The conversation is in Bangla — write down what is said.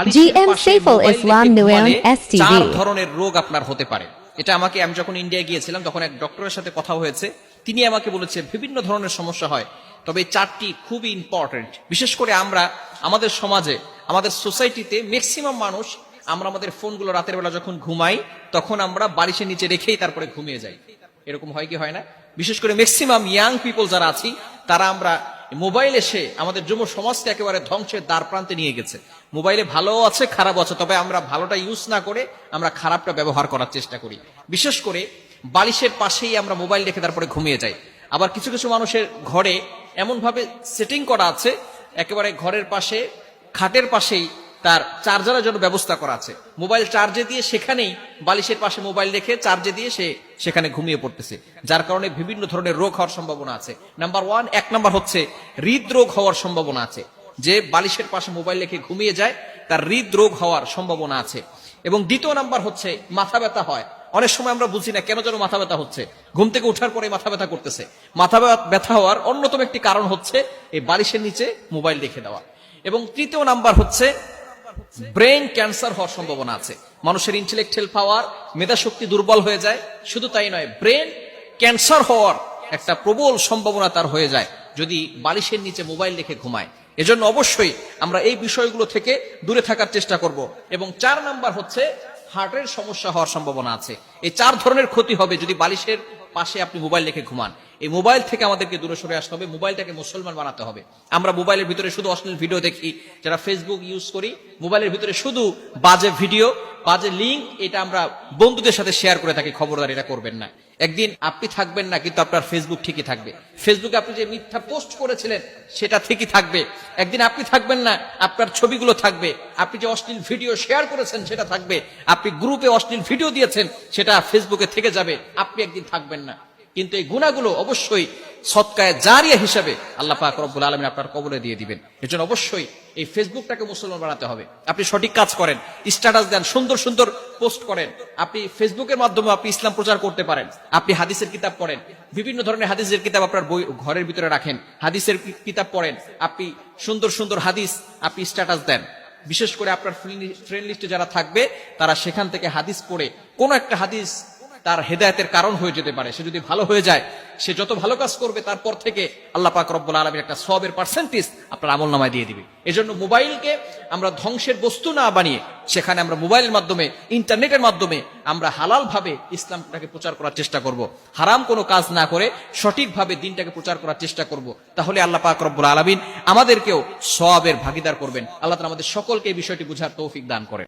GM Saiful Islam Nuyan STV চার ধরনের রোগ আপনার হতে পারে। এটা আমি যখন ইন্ডিয়া গিয়েছিলাম তখন এক ডক্টরের সাথে কথা হয়েছে, তিনি আমাকে বলেছে বিভিন্ন ধরনের সমস্যা হয়, তবে এই চারটি খুবই ইম্পর্টেন্ট। বিশেষ করে আমরা আমাদের সমাজে, আমাদের সোসাইটিতে ম্যাক্সিমাম মানুষ আমরা আমাদের ফোনগুলো রাতের বেলা যখন ঘুমাই তখন আমরা বালিশের নিচে রেখেই তারপরে ঘুমিয়ে যাই। এরকম হয় কি হয় না? বিশেষ করে ম্যাক্সিমাম ইয়াং পিপল যারা আছি তারা আমরা মোবাইল এসে আমাদের যুব সমাজকে একেবারে ধ্বংসের দ্বার প্রান্তে নিয়ে গেছে। মোবাইলে ভালো আছে, খারাপ আছে, তবে আমরা ভালোটা ইউজ না করে আমরা খারাপটা ব্যবহার করার চেষ্টা করি। বিশেষ করে বালিশের পাশেই আমরা মোবাইল রেখে তারপরে ঘুমিয়ে যাই। আবার কিছু কিছু মানুষের ঘরে এমন ভাবে সেটিং করা আছে, একেবারে ঘরের পাশে খাটের পাশেই তার চার্জারের জন্য ব্যবস্থা করা আছে। মোবাইল চার্জে দিয়ে সেখানেই বালিশের পাশে মোবাইল রেখে চার্জে দিয়ে সে সেখানে ঘুমিয়ে পড়তেছে, যার কারণে বিভিন্ন ধরনের রোগ হওয়ার সম্ভাবনা আছে। নাম্বার ওয়ান, এক নাম্বার হচ্ছে হৃদরোগ হওয়ার সম্ভাবনা আছে। যে বালিশের পাশে মোবাইল রেখে ঘুমিয়ে যায় তার হৃদরোগ হওয়ার সম্ভাবনা আছে। এবং দ্বিতীয় নাম্বার হচ্ছে মাথা ব্যথা হয়। অনেক সময় আমরা বুঝি না কেন যেন মাথা ব্যথা হচ্ছে, ঘুম থেকে ওঠার পরে মাথা ব্যথা করতেছে। মাথা ব্যথা হওয়ার অন্যতম একটি কারণ হচ্ছে এই বালিশের নিচে মোবাইল রেখে দেওয়া। এবং তৃতীয় নাম্বার হচ্ছে ব্রেন ক্যান্সার হওয়ার সম্ভাবনা আছে। মানুষের ইন্টেলেকচুয়াল পাওয়ার, মেধা শক্তি দুর্বল হয়ে যায়। শুধু তাই নয়, ব্রেন ক্যান্সার হওয়ার একটা প্রবল সম্ভাবনা তার হয়ে যায় যদি বালিশের নিচে মোবাইল রেখে ঘুমায়। এজন্য অবশ্যই আমরা এই বিষয়গুলো থেকে দূরে থাকার চেষ্টা করব। এবং চার নাম্বার হচ্ছে হার্টের সমস্যা হওয়ার সম্ভাবনা আছে। এই চার ধরনের ক্ষতি হবে যদি বালিশের পাশে আপনি মোবাইল রেখে ঘুমান। এই মোবাইল থেকে আমাদেরকে দূরে সরে আসতে হবে, মোবাইলটাকে মুসলমান বানাতে হবে। আমরা মোবাইলের ভিতরে শুধু অশ্লীল ভিডিও দেখি, যারা ফেসবুক ইউজ করি মোবাইলের ভিতরে শুধু বাজে ভিডিও, বাজে লিঙ্ক, এটা আমরা বন্ধুদের সাথে শেয়ার করে থাকি। খবরদার এটা করবেন না। একদিন আপনি থাকবেন না, কিন্তু আপনার ফেসবুক ঠিকই থাকবে। ফেসবুকে আপনি যে মিথ্যা পোস্ট করেছিলেন সেটা ঠিকই থাকবে। একদিন আপনি থাকবেন না, আপনার ছবিগুলো থাকবে। আপনি যে অশ্লীল ভিডিও শেয়ার করেছেন সেটা থাকবে। আপনি গ্রুপে অশ্লীল ভিডিও দিয়েছেন সেটা ফেসবুকে থেকে যাবে। আপনি একদিন থাকবেন না। কিন্তু এই গুনাহগুলো অবশ্যই সদকায়ে জারিয়া হিসাবে আল্লাহ পাক রব্বুল আলামিন আপনার কবরে দিয়ে দিবেন। এজন্য অবশ্যই এই ফেসবুকটাকে মুসলমান বানাতে হবে। আপনি সঠিক কাজ করেন, স্ট্যাটাস দেন, সুন্দর সুন্দর পোস্ট করেন। আপনি ফেসবুকের মাধ্যমে আপনি ইসলাম প্রচার করতে পারেন। আপনি হাদিসের কিতাব পড়েন, বিভিন্ন ধরনের হাদিসের কিতাব আপনার বই ঘরের ভিতরে রাখেন, হাদিসের কিতাব পড়েন। আপনি সুন্দর সুন্দর হাদিস আপনি স্ট্যাটাস দেন। বিশেষ করে আপনার ফ্রেন্ড লিস্টে যারা থাকবে তারা সেখান থেকে হাদিস পড়ে, কোন একটা হাদিস তার হেদায়েতের কারণ হয়ে যেতে পারে। সে যদি ভালো হয়ে যায়, সে যত ভালো কাজ করবে তারপর থেকে আল্লাহ পাক রব্বুল আলামিন একটা সওয়াবের পার্সেন্টেজ আপনার আমলনামায় দিয়ে দিবে। এজন্য মোবাইলকে আমরা ধ্বংসের বস্তু না বানিয়ে সেখানে আমরা মোবাইলের মাধ্যমে, ইন্টারনেটের মাধ্যমে আমরা হালাল ভাবে ইসলামটাকে প্রচার করার চেষ্টা করব। হারাম কোনো কাজ না করে সঠিকভাবে দিনটাকে প্রচার করার চেষ্টা করব। তাহলে আল্লাহ পাক রব্বুল আলামিন আমাদেরকেও সওয়াবের ভাগীদার করবেন। আল্লাহ তাআলা আমাদের সকলকে এই বিষয়টি বুঝার তৌফিক দান করেন।